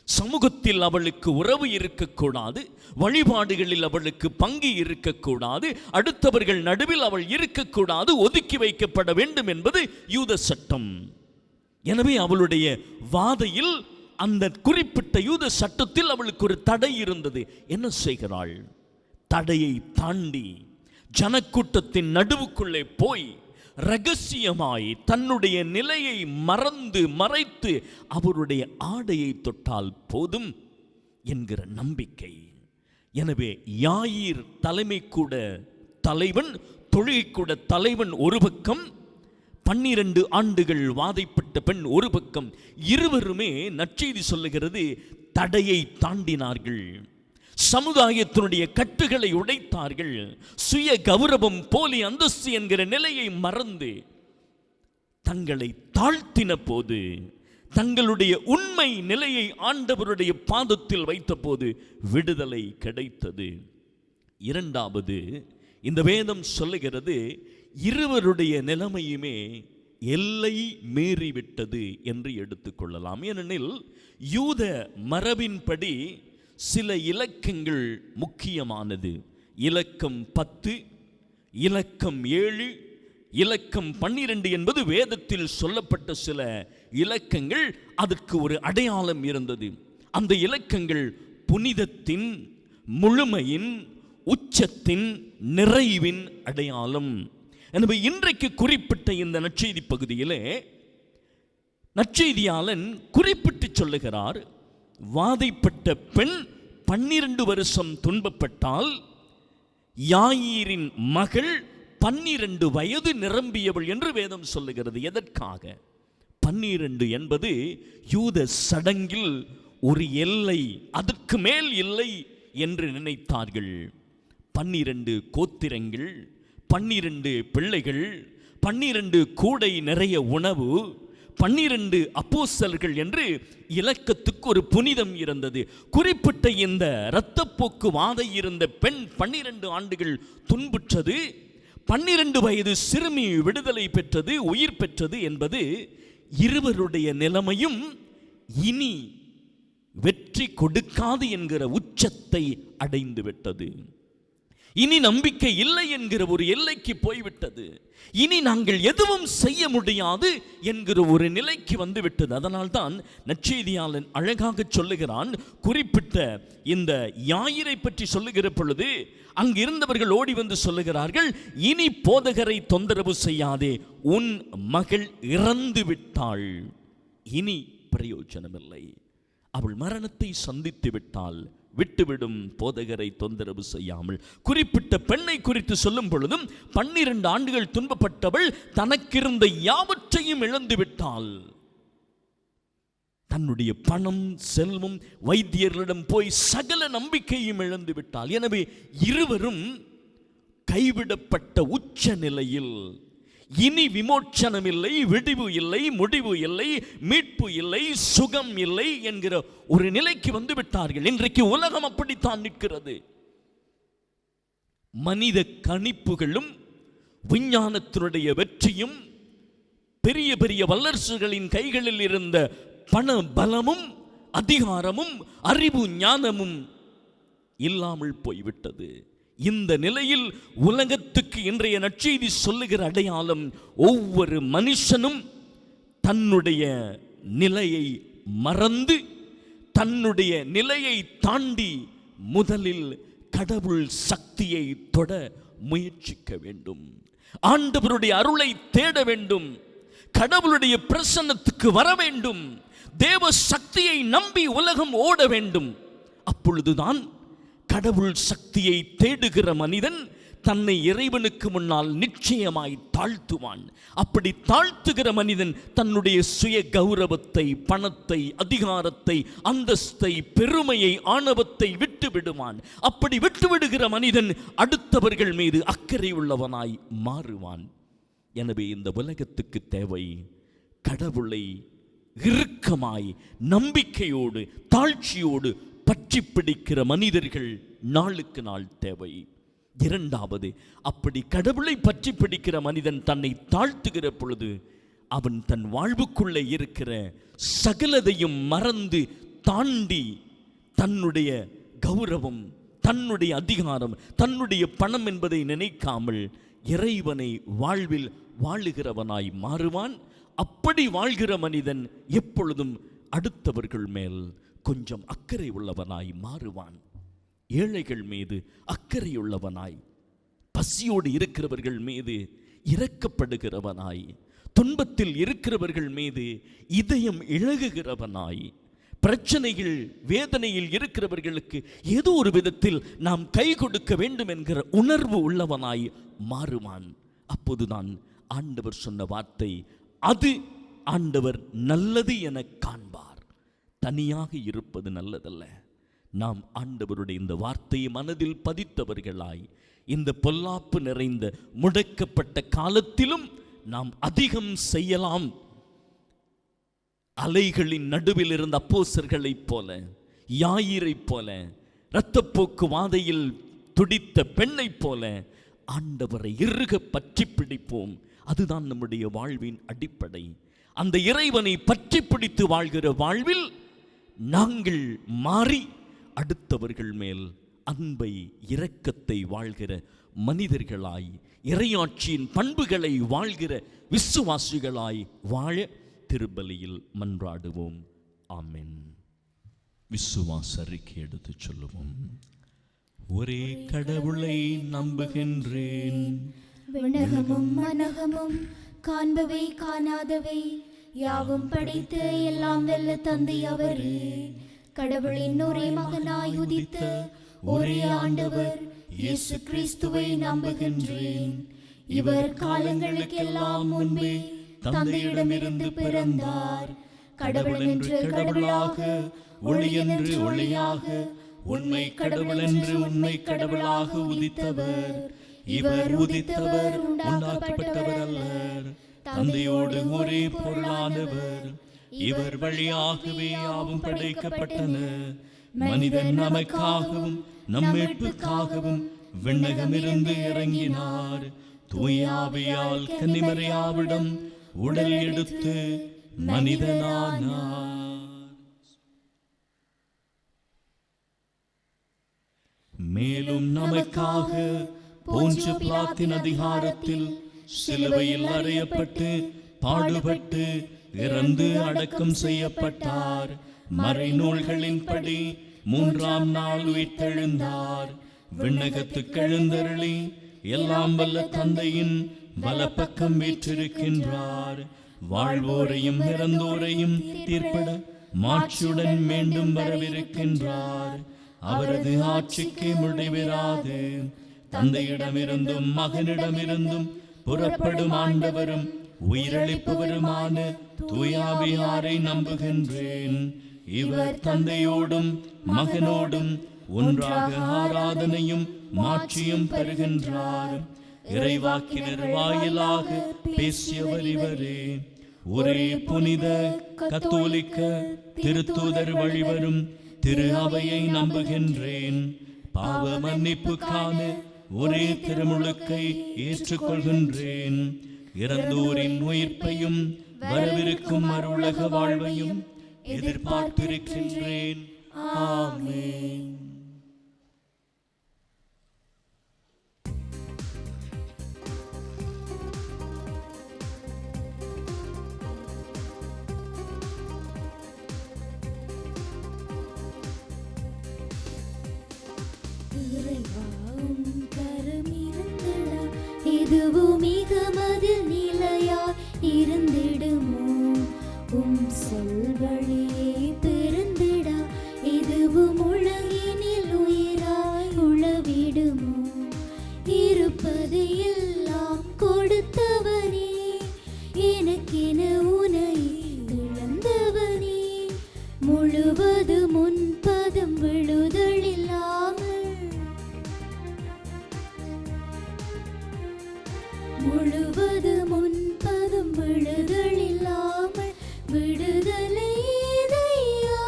சமூகத்தில் அவளுக்கு உறவு இருக்கக்கூடாது, வழிபாடுகளில் அவளுக்கு பங்கு இருக்கக்கூடாது, அடுத்தவர்கள் நடுவில் அவள் இருக்கக்கூடாது, ஒதுக்கி வைக்கப்பட வேண்டும் என்பது யூத சட்டம். எனவே அவளுடைய வாதையில், அந்த குறிப்பிட்ட யூத சட்டத்தில் அவளுக்கு ஒரு தடை இருந்தது. என்ன செய்கிறாள்? தடையை தாண்டி ஜனக்கூட்டத்தின் நடுவுக்குள்ளே போய் ரகசியமாய் தன்னுடைய நிலையை மறந்து மறைத்து அவருடைய ஆடையை தொட்டால் போதும் என்கிற நம்பிக்கை. எனவே யாயீர் தலைமை கூட தலைவன், தொழுகை கூட தலைவன் ஒரு பக்கம், 12 ஆண்டுகள் வாதைப்பட்ட பெண் ஒரு பக்கம். இருவருமே நற்செய்தி சொல்லுகிறது, தடையை தாண்டினார்கள், சமுதாயத்தினுடைய கட்டுகளை உடைத்தார்கள். சுய கௌரவம், போலி அந்தஸ்து என்கிற நிலையை மறந்து தங்களை தாழ்த்தின போது, தங்களுடைய உண்மை நிலையை ஆண்டவருடைய பாதத்தில் வைத்த போது விடுதலை கிடைத்தது. இரண்டாவது, இந்த வேதம் சொல்லுகிறது, இருவருடைய நிலைமையுமே எல்லை மீறிவிட்டது என்று எடுத்துக்கொள்ளலாம். ஏனெனில் யூத மரபின்படி சில இலக்கங்கள் முக்கியமானது. இலக்கம் 10, இலக்கம் 7, இலக்கம் 12 என்பது வேதத்தில் சொல்லப்பட்ட சில இலக்கங்கள். அதற்கு ஒரு அடையாளம் இருந்தது. அந்த இலக்கங்கள் புனிதத்தின், முழுமையின், உச்சத்தின், நிறைவின் அடையாளம். எனவே இன்றைக்கு குறிப்பிட்ட இந்த நற்செய்தி பகுதியிலே நற்செய்தியாளன் குறிப்பிட்டு சொல்லுகிறார், வாதைப்பட்ட பெண் 12 வருஷம் துன்பப்பட்டால், யாயீரின் மகள் 12 வயது நிரம்பியவள் என்று வேதம் சொல்லுகிறது. எதற்காக? 12 என்பது யூத சடங்கில் ஒரு எல்லை, அதற்கு மேல் இல்லை என்று நினைத்தார்கள். 12 கோத்திரங்கள், 12 பிள்ளைகள், 12 கூடை நிறைய உணவு, 12 அப்போஸ்தலர்கள் என்று இலக்கத்துக்கு ஒரு புனிதம் இருந்தது. குறிப்பிட்ட இந்த இரத்தப்போக்கு வாதை இருந்த பெண் 12 ஆண்டுகள் துன்புற்றது, 12 வயது சிறுமி விடுதலை பெற்றது, உயிர் பெற்றது என்பது இருவருடைய நிலைமையும் இனி வெற்றி கொடுக்காது என்கிற உச்சத்தை அடைந்து விட்டது. இனி நம்பிக்கை இல்லை என்கிற ஒரு எல்லைக்கு போய்விட்டது. இனி நாங்கள் எதுவும் செய்ய முடியாது என்கிற ஒரு நிலைக்கு வந்துவிட்டது. அதனால்தான் நற்செய்தியாளன் அழகாக சொல்லுகிறான். குறிப்பிட்ட இந்த யாயிரை பற்றி சொல்லுகிற பொழுது அங்கிருந்தவர்கள் ஓடி வந்து சொல்லுகிறார்கள், இனி போதகரை தொந்தரவு செய்யாதே, உன் மகள் இறந்து விட்டாள், இனி பிரயோஜனமில்லை, அவள் மரணத்தை சந்தித்து விட்டாள், விட்டுவிடும் போதகரை தொந்தரவு செய்யாமல். குறிப்பிட்ட பெண்ணை குறித்து சொல்லும் பொழுதும் 12 ஆண்டுகள் துன்பப்பட்டவள் தனக்கிருந்த யாவற்றையும் இழந்து விட்டாள். தன்னுடைய பணம், செல்வம், வைத்தியர்களிடம் போய் சகல நம்பிக்கையும் இழந்து விட்டாள். எனவே இருவரும் கைவிடப்பட்ட உச்ச நிலையில் இனி விமோச்சனம் இல்லை, விடிவு இல்லை, முடிவு இல்லை, மீட்பு இல்லை, சுகம் இல்லை என்கிற ஒரு நிலைக்கு வந்து விட்டார்கள். இன்றைக்கு உலகம் அப்படித்தான் நிற்கிறது. மனித கணிப்புகளும் விஞ்ஞானத்தினுடைய வெற்றியும் பெரிய பெரிய வல்லரசுகளின் கைகளில் இருந்த பண பலமும் அதிகாரமும் அறிவு ஞானமும் இல்லாமல் போய்விட்டது. இந்த நிலையில் உலகத்துக்கு இன்றைய நற்செய்தி சொல்லுகிற அடையாளம், ஒவ்வொரு மனுஷனும் தன்னுடைய நிலையை மறந்து தன்னுடைய நிலையை தாண்டி முதலில் கடவுள் சக்தியை தொட முயற்சிக்க வேண்டும். ஆண்டவருடைய அருளை தேட வேண்டும். கடவுளுடைய பிரசன்னத்துக்கு வர வேண்டும். தேவ சக்தியை நம்பி உலகம் ஓட வேண்டும். அப்பொழுதுதான் கடவுள் சக்தியை தேடுகிற மனிதன் தன்னை இறைவனுக்கு முன்னால் நிச்சயமாய் தாழ்த்துவான். அப்படி தாழ்த்துகிற மனிதன் தன்னுடைய சுய கௌரவத்தை, பணத்தை, அதிகாரத்தை, அந்தஸ்தை, பெருமையை, ஆணவத்தை விட்டு விடுவான். அப்படி விட்டுவிடுகிற மனிதன் அடுத்தவர்கள் மீது அக்கறை உள்ளவனாய் மாறுவான். எனவே இந்த உலகத்துக்கு தேவை கடவுளை இறுக்கமாய் நம்பிக்கையோடு தாழ்ச்சியோடு பற்றி பிடிக்கிற மனிதர்கள் நாளுக்கு நாள் தேவை. இரண்டாவது, அப்படி கடவுளை பற்றி பிடிக்கிற மனிதன் தன்னை தாழ்த்துகிற பொழுது அவன் தன் வாழ்வுக்குள்ளே இருக்கிற சகலதையும் மறந்து தாண்டி தன்னுடைய கௌரவம், தன்னுடைய அதிகாரம், தன்னுடைய பணம் என்பதை நினைக்காமல் இறைவனை வாழ்வில் வாழுகிறவனாய் மாறுவான். அப்படி வாழ்கிற மனிதன் எப்பொழுதும் அடுத்தவர்கள் மேல் கொஞ்சம் அக்கறை உள்ளவனாய் மாறுவான். ஏழைகள் மீது அக்கறையுள்ளவனாய், பசியோடு இருக்கிறவர்கள் மீது இரக்கப்படுகிறவனாய், துன்பத்தில் இருக்கிறவர்கள் மீது இதயம் இழகுகிறவனாய், பிரச்சனைகள் வேதனையில் இருக்கிறவர்களுக்கு ஏதோ ஒரு விதத்தில் நாம் கை கொடுக்க வேண்டும் என்கிற உணர்வு உள்ளவனாய் மாறுவான். அப்போதுதான் ஆண்டவர் சொன்ன வார்த்தை, அது ஆண்டவர் நல்லது என காண்பார். தனியாக இருப்பது நல்லதல்ல. நாம் ஆண்டவருடைய இந்த வார்த்தையை மனதில் பதித்தவர்களாய், இந்த பொல்லாப்பு நிறைந்த முடக்கப்பட்ட காலத்திலும் நாம் அதிகம் செய்யலாம். அலைகளின் நடுவில் இருந்த அப்போஸ்தலர்களைப் போல, யாயிரைப் போல, இரத்தப்போக்கு வாதையில் துடித்த பெண்ணைப் போல ஆண்டவரை இறுக பற்றி பிடிப்போம். அதுதான் நம்முடைய வாழ்வின் அடிப்படை. அந்த இறைவனை பற்றி பிடித்து வாழ்கிற வாழ்வில் நாங்கள் மாறி அடுத்தவர்கள் மேல் அன்பை, இரக்கத்தை வாழ்கிற மனிதர்களாய், இறையாட்சியின் பண்புகளை வாழ்கிற விசுவாசிகளாய் வாழ திருப்பலியில் மன்றாடுவோம். ஆமென். விசுவாச அறிக்கை எடுத்து சொல்லுவோம். ஒரே கடவுளை நம்புகின்றேன், விண்ணகமும் மனகமும் காண்பவை காணாதவை யாவும் படைத்த எல்லாம் வெல்ல தந்தை அவரே. கடவுளின் ஒரே மகனாய் உதித்த ஒரே ஆண்டவர் இயேசு கிறிஸ்துவை நம்புகின்றேன். இவர் காலங்களுக்கெல்லாம் முன்பே தந்தையிடமிருந்து பிறந்தார். கடவுள் என்று கடவுளாக, ஒளி என்று ஒளியாக, உண்மை கடவுள் என்று உண்மை கடவுளாக உதித்தவர். இவர் உதித்தவர் உண்டாக்கப்பட்டவர் அல்லர், தந்தையோடு ஒரே பொருளானவர். இவர் வழியாகவே யாவும் படைக்கப்பட்டன. மனிதன் நமக்காகவும் நம் மீட்புக்காகவும் விண்ணகமிருந்து இறங்கினார். தூய ஆவியால் கன்னிமரியாவிடம் உடல் எடுத்து மனிதனானார். மேலும் நமக்காக போஞ்சு பிலாத்தின் அதிகாரத்தில் சிலுவையில் அறையப்பட்டு பாடுபட்டு இறந்து அடக்கம் செய்யப்பட்டார். மறைநூல்களின்படி 3ஆம் நாள் உயிர்த்தெழுந்தார். விண்ணகத்துக்கு எழுந்தருளி எல்லாம் வல்ல தந்தையின் வலப்பக்கம் வீற்றிருக்கின்றார். வாழ்வோரையும் இறந்தோரையும் தீர்ப்பட மாட்சியுடன் மீண்டும் வரவிருக்கின்றார். அவரது ஆட்சிக்கு முடிவிராது. தந்தையிடமிருந்தும் மகனிடமிருந்தும் புறப்படும் ஆண்டவரும் உயிரளிப்பவருமான தூயாவியாரை நம்புகின்றேன். இவர் தந்தையோடும் மகனோடும் ஒன்றாக ஆராதனையும் மாட்சியும் பெறுகின்றார். இறைவாக்கினர் வாயிலாக பேசியவர் இவரே. ஒரே புனித கத்தோலிக்க திருத்தூதர் வழிவரும் திரு அவையை நம்புகின்றேன். பாவ மன்னிப்புக்கான ஒரே திருமுழுக்கை ஏற்றுக்கொள்கின்றேன். இறந்தோரின் உயிர்ப்பையும் வரவிருக்கும் மறுவுலக வாழ்வையும் எதிர்பார்த்திருக்கின்றேன். ஆமென். இதுவும் மிக மதில் நிலையாய் இருந்திடுமோ உம் சொல்வழியே பெருந்திடா. இதுவும் உலகினில் உயிராய் உளவிடுமோ. இருப்பது எல்லாம் கொடுத்தவனே, எனக்கென உனை இழந்தவனே. முழுவது முன்பதம் விழுதலில்லாமல், முழுவது முன்பதும் விழுதலில்லாமல் விடுதலை இதையா.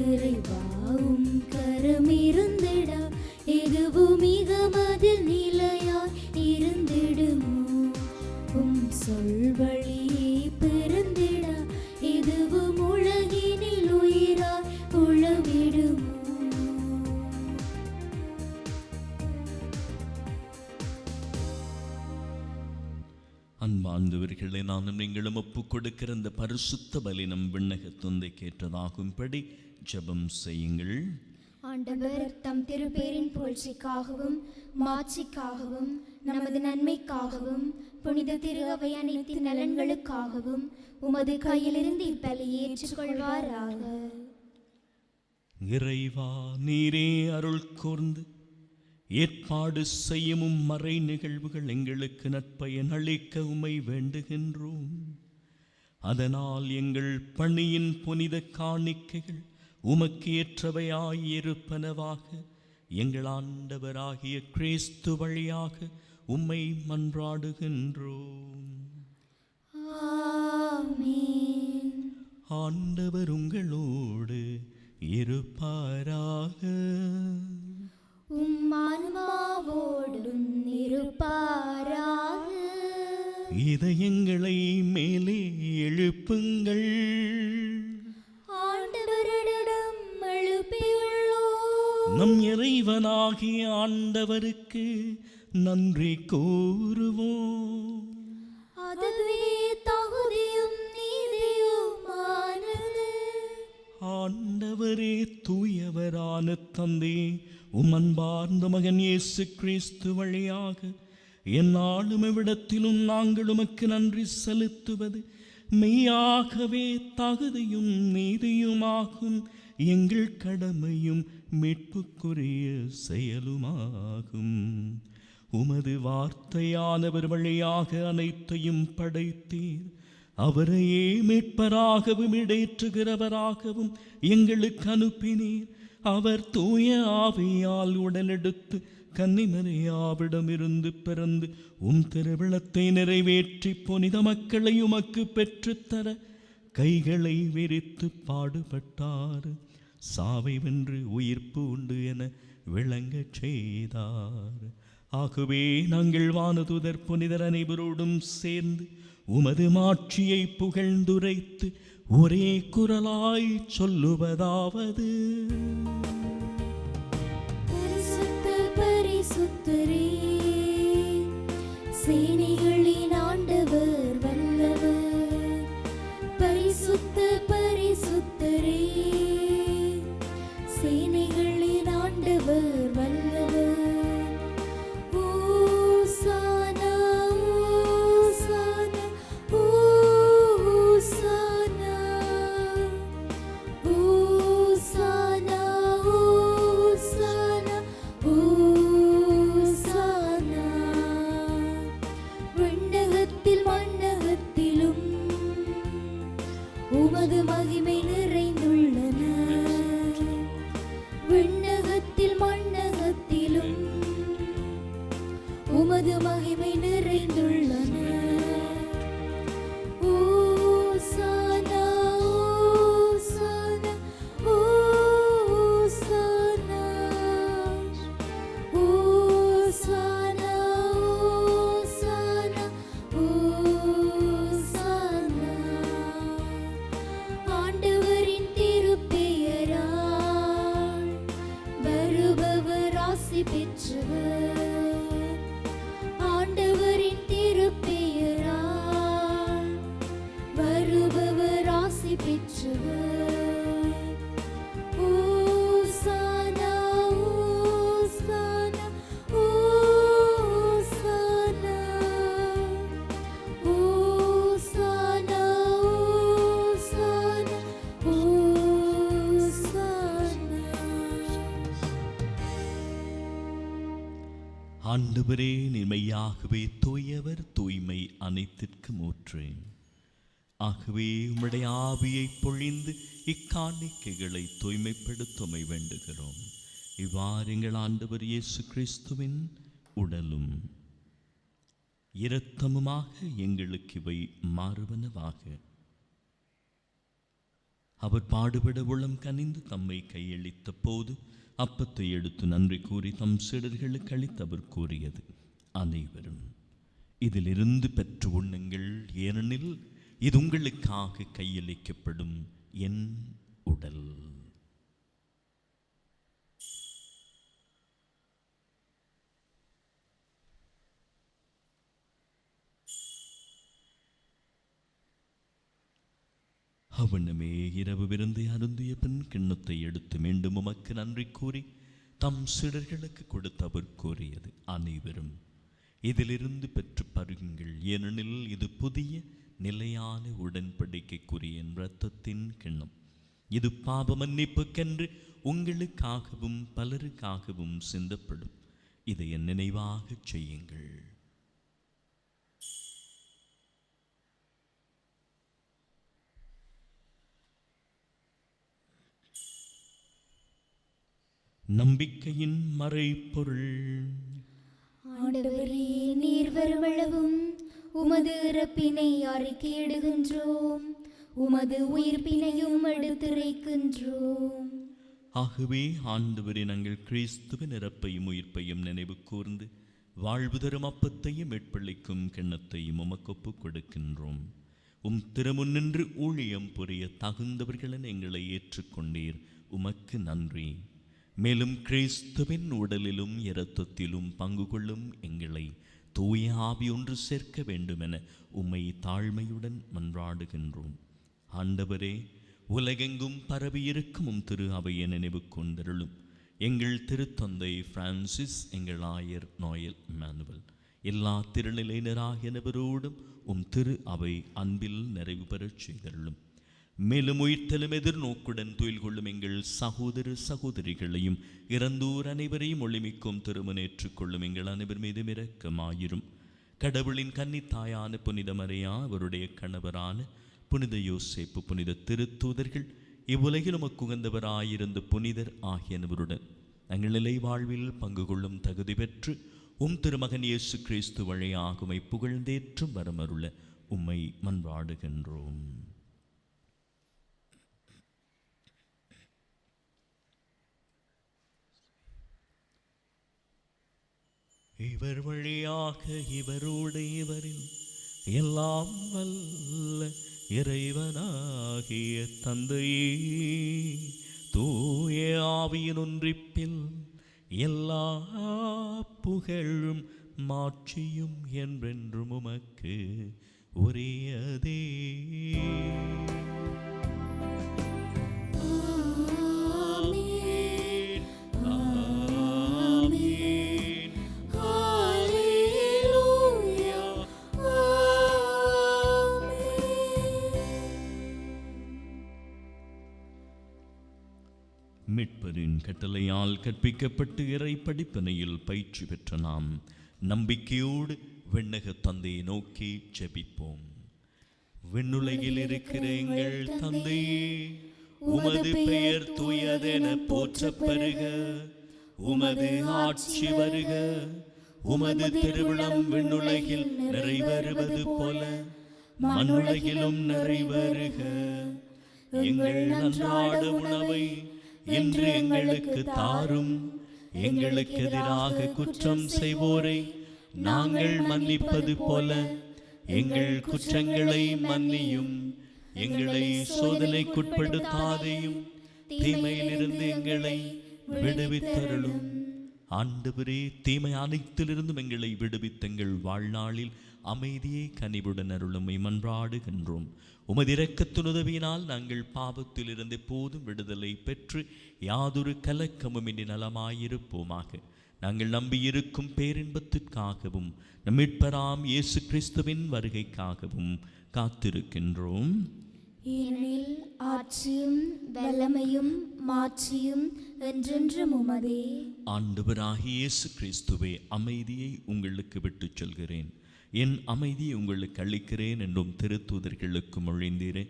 இறைவாவும் கரம் இருந்திடா. இதுவும் மிக மதில் நிலையாய் இருந்திடுமோ உம் சொல்வழியே பெருந்திடா. இதுவும் உலகினில் உயிராய் உளவிடுமோ. அன்பார்ந்தவர்களே, நானும் நீங்களும் ஒப்புக் கொடுக்கிற இந்த பரிசுத்த பலி நம் விண்ணக தொந்தை கேட்டதாகும்படி ஜெபம் செய்யுங்கள். ஆண்டவர் தம் திருப்பேரின் புகழ்ச்சிக்காகவும் மாட்சிக்காகவும் நமது நன்மைக்காகவும் புனித திரு அவை அனைத்து நலன்களுக்காகவும் உமது கையிலிருந்து இப்பலியை ஏற்றுக்கொள்வாராக. இறைவா, நீரே அருள் கூர்ந்து ஏற்பாடு செய்யும் மறை நிகழ்வுகள் எங்களுக்கு நற்பயன் அளிக்க உமை வேண்டுகின்றோம். அதனால் எங்கள் பணியின் புனித காணிக்கைகள் உமக்கு ஏற்றவையாயிருப்பனவாக எங்கள் ஆண்டவராகிய கிறிஸ்து வழியாக உம்மை மன்றாடுகின்றோம். ஆமென். ஆண்டவர் உங்களோடு இருப்பாராக. உம் ஆன்மாவோடும் இருப்பாராக. இதயங்களை மேலே எழுப்புங்கள். ஆண்டவரிடம் எழுப்பியுள்ளோம். நம் இறைவனாகிய ஆண்டவருக்கு நன்றி கூறுவோம். அதுவே தகுதியும் நீதியுமானது. ஆண்டவரே, தூயவரான தந்தை, உம் அன்பார்ந்த மகன் இயேசு கிறிஸ்து வழியாக எந்நாளும் எவ்விடத்திலும் நாங்கள் உமக்கு நன்றி செலுத்துவது மெய்யாகவே தகுதியும் நீதியுமாகும். எங்கள் கடமையும் மீட்புக்குரிய செயலுமாகும். உமது வார்த்தையானவர் வழியாக அனைத்தையும் படைத்தீர். அவரையே மீட்பராகவும் இடேற்றுகிறவராகவும் எங்களுக்கு அனுப்பினீர். அவர் தூய ஆவியால் உடலெடுத்து கன்னிமரியாவிடமிருந்து பிறந்து உம் திருவிழத்தை நிறைவேற்றி புனித மக்களை உமக்கு பெற்றுத்தர கைகளை விரித்து பாடுபட்டார். சாவை வென்று உயிர்ப்பு உண்டு என விளங்கச் செய்தார். ஆகவே நாங்கள் வானதூதர் புனிதர் அனைவரோடும் சேர்ந்து உமது மாட்சியை புகழ்ந்துரைத்து ஒரே குரலாய் சொல்லுவதாவது: பரிசுத்தரே, சேனைகளின் ஆண்டவர் வல்லவர். பரிசுத்த பரிசுத்தரே, சேனைகளின் ஆண்டவர் வல்லவர். ஓசானா, ஓசானா, ஓசானா, ஓசானா, ஓசானா, ஓசானா. விண்ணகத்தில் மண்ணகத்திலும் உமது மகிமை நிறைந்துள்ளன. பெற்றவர் ஆண்டவரின் திருப்பெயரால் வருபவர் ஆசி பெற்றவர் ஓசானா ஓசானா ஓசானா ஓசானா ஓசானா ஓசானா. ஆண்டவரே, நிமையாகவே தூயவர், தூய்மை அனைத்திற்கும் ஊற்று. ஆகவே உம்முடைய ஆவியை பொழிந்து இக்காணிக்கைகளை தூய்மைப்படுத்துமை வேண்டுகிறோம். இவ்வாறு எங்கள் ஆண்டவர் இயேசு கிறிஸ்துவின் உடலும் இரத்தமுமாக எங்களுக்கு இவை மாறுவனவாக. அவர் பாடுபட உளம் கனிந்து தம்மை கையளித்த போது அப்பத்தை எடுத்து நன்றி கூறி தம் சீடர்களுக்கு அளித்து அவர் கூறியது, அனைவரும் இதிலிருந்து பெற்று உண்ணுங்கள், ஏனெனில் இது உங்களுக்காக கையளிக்கப்படும் என் உடல். அவனுமே இரவு விருந்தை அருந்திய பின் கிண்ணத்தை எடுத்து மீண்டும் உமக்கு நன்றி கூறி தம் சீடர்களுக்கு கொடுத்து அவர் கூறியது, அனைவரும் இதிலிருந்து பெற்று பருகுங்கள், ஏனெனில் இது புதிய நிலையான உடன்படிக்கைக்குரிய என் இரத்தத்தின் கிண்ணம். இது பாவ மன்னிப்புக்கென்று உங்களுக்காகவும் பலருக்காகவும் சிந்தப்படும். இதை என் நினைவாக செய்யுங்கள். நம்பிக்கையின் மறைபொருள். ஆண்டவரே, நீர் வருமளவும் உமது இறப்பினை அறிக்கையிடுகின்றோம், உமது உயிர்ப்பினையும் எடுத்துரைக்கின்றோம். ஆகவே ஆண்டவரே, நாங்கள் கிறிஸ்துவின் இறப்பையும் உயிர்ப்பையும் நினைவு கூர்ந்து வாழ்வு தரும் அப்பத்தையும் மீட்பளிக்கும் கிண்ணத்தையும் உமக்கு ஒப்புக் கொடுக்கின்றோம். திருமுன்னின்று ஊழியம் புரிய தகுந்தவர்களென எங்களை ஏற்றுக்கொண்டீர், உமக்கு நன்றி. மேலும் கிறிஸ்துவின் உடலிலும் இரத்தத்திலும் பங்கு கொள்ளும் எங்களை தூய ஆவி ஒன்று சேர்க்க வேண்டுமென உம்மை தாழ்மையுடன் மன்றாடுகின்றோம். ஆண்டவரே, உலகெங்கும் பரவியிருக்கும் திரு அவையை நினைவு கொண்டருளும். எங்கள் திருத்தந்தை பிரான்சிஸ், எங்கள் ஆயர் நோயல் இமானுவல், எல்லா திருநிலையினராகியவரோடும் திரு அவை அன்பில் நிறைவு பெறச் செய்தருளும். மேலும் உயிர்த்தலும் எதிர்நோக்குடன் துயில் கொள்ளும் எங்கள் சகோதர சகோதரிகளையும் இறந்தோர் அனைவரையும் ஒளிமிக்கும் திருமணேற்றுக் கொள்ளும் எங்கள் அனைவர் மீதும் இரக்கமாயிரும். கடவுளின் கன்னித்தாயான புனித மரியா, அவருடைய கணவரான புனித யோசேப்பு, புனித திருத்தூதர்கள், இவ்வுலகில் உமக்கு உகந்தவராயிருந்த புனிதர் ஆகியவருடன் எங்கள் நிலை வாழ்வில் பங்கு கொள்ளும் தகுதி பெற்று திருமகன் இயேசு கிறிஸ்து வழியாக உம்மை புகழ்ந்தேற்றும் வரமருள உம்மை மன்றாடுகின்றோம். இவர் வழியாக இவரோடு இவரில் எல்லாம் வல்ல இறைவனாகிய தந்தையே, தூய ஆவியின் ஒன்றிப்பில் எல்லா புகழும் மாட்சியும் என்றென்றும் உமக்கு உரியதே. மீட்பரின் கட்டளையால் கற்பிக்கப்பட்டு இறை படிப்பினையில் பயிற்சி பெற்ற நாம் நம்பிக்கையோடு விண்ணக தந்தையை நோக்கி ஜெபிப்போம். விண்ணுலகில் இருக்கிற எங்கள் தந்தையே, உமது பெயர் தூயதென போற்றப் பெறுக. உமது ஆட்சி வருக. உமது திருவிழம் விண்ணுலகில் நிறைவேறுவது போல மண்ணுலகிலும் நிறைவேறுக. எங்கள் அன்றாட உணவை இன்று எங்களுக்கு தாரும். எங்களுக்கு எதிராக குற்றம் செய்வோரை நாங்கள் மன்னிப்பது போல எங்கள் குற்றங்களை மன்னியும். எங்களை சோதனைக்குட்படுத்தாதையும் தீமையிலிருந்து எங்களை விடுவித்தருளும். ஆண்டவரே, தீமை அனைத்திலிருந்தும் எங்களை விடுவித்தங்கள் வாழ்நாளில் அமைதியை கனிவுடன் அருளுமை மன்றாடுகின்றோம். உமது இரக்கத்தின் உதவியினால் நாங்கள் பாவத்திலிருந்து எப்போதும் விடுதலை பெற்று யாதொரு கலக்கமும் இன்றி நலமாயிருப்போமாக. நாங்கள் நம்பியிருக்கும் பேரின்பத்திற்காகவும் நம் மீட்பராம் இயேசு கிறிஸ்துவின் வருகைக்காகவும் காத்திருக்கின்றோம். ஏனெனில் ஆட்சியும் வல்லமையும் மாட்சியும் என்றென்றும் உமதே. ஆண்டவராகிய இயேசு கிறிஸ்துவே, அமைதியை உங்களுக்கு விட்டுச் சொல்கிறேன், என் அமைதியை உங்களுக்கு அளிக்கிறேன் என்றும் திருத்தூதர்களுக்கு மொழிந்தீரே.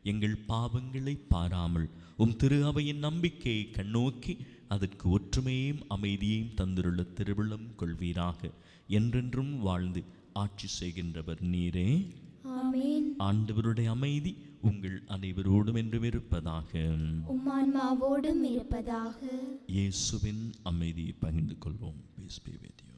எங்கள் பாவங்களை பாராமல் திரு அவையின் நம்பிக்கையை கண்ணோக்கி அதற்கு ஒற்றுமையையும் அமைதியையும் தந்துள்ள திருவிழம் கொள்வீராக. என்றென்றும் வாழ்ந்து ஆட்சி செய்கின்றவர் நீரே. ஆமென். ஆண்டவருடைய அமைதி உங்கள் அனைவரோடும் என்றும் இருப்பதாக. உம்மான்மாவோடும் இருப்பதாக. இயேசுவின் அமைதியை பகிர்ந்து கொள்வோம். Peace be with you.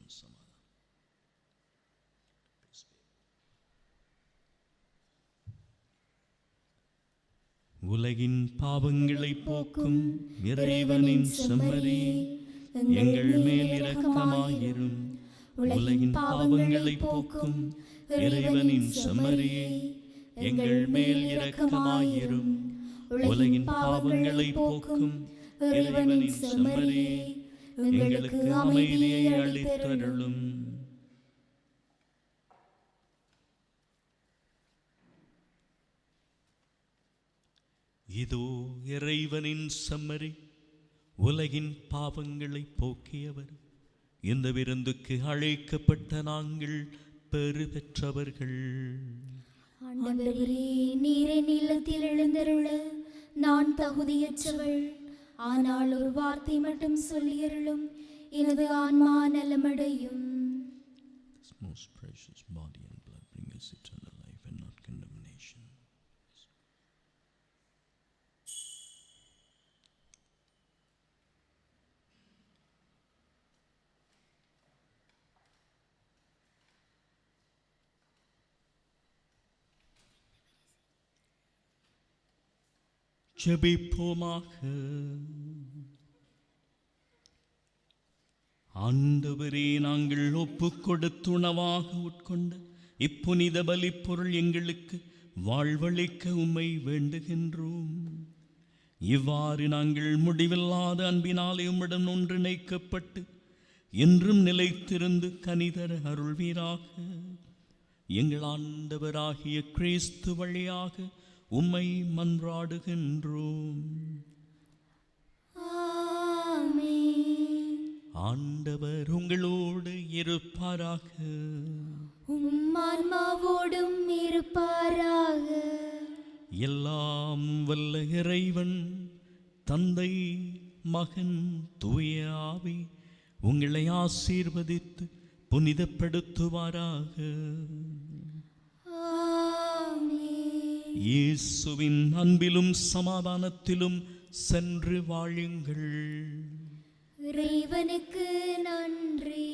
உலகின் பாவங்களை போக்கும் இறைவனின் செம்மறி, எங்கள் மேல் இரக்கமாயிரும். உலகின் பாவங்களை போக்கும் இறைவனின் செம்மறியே, எங்கள் மேல் இரக்கமாயிரும். உலகின் பாவங்களை போக்கும் இறைவனின் செம்மறியே, எங்களுக்கு அமைதியை அளித்தருளும். இதோ இறைவனின் செம்மறி, உலகின் பாவங்களை போக்கியவர். இந்த விருந்துக்கு அழைக்கப்பட்ட நாங்கள் பெறு பெற்றவர்கள். ஆண்டவரே, நீர் என் இல்லத்தில் எழுந்தருள நான் தகுதியற்றவள். ஆனால் ஒரு வார்த்தை மட்டும் சொல்லியருளும், எனது ஆன்மா நலமடையும். This most precious body and blood bring us eternal life and not condemnation. ஜெபிப்போமாக. ஆண்டவரே, நாங்கள் ஒப்புக் கொடுத்து உணவாக உட்கொண்ட இப்புனித பலி பொருள் எங்களுக்கு வாழ்வளிக்க உம்மை வேண்டுகின்றோம். இவ்வாறு நாங்கள் முடிவில்லாத அன்பினாலே உம்மிடம் ஒன்றிணைக்கப்பட்டு என்றும் நிலைத்திருந்து கனிதர அருள்வீராக. எங்கள் ஆண்டவராகிய கிறிஸ்து வழியாக உம்மை மன்றாடுகின்றோம். ஆமென். ஆண்டவர் உங்களோடு இருப்பாராக. உம்மான்மாவோடும் இருப்பாராக. எல்லாம் வல்ல இறைவன் தந்தை, மகன், தூய ஆவி உங்களை ஆசீர்வதித்து புனிதப்படுத்துவாராக. இயேசுவின் அன்பிலும் சமாதானத்திலும் சென்று வாழுங்கள். இறைவனுக்கு நன்றி.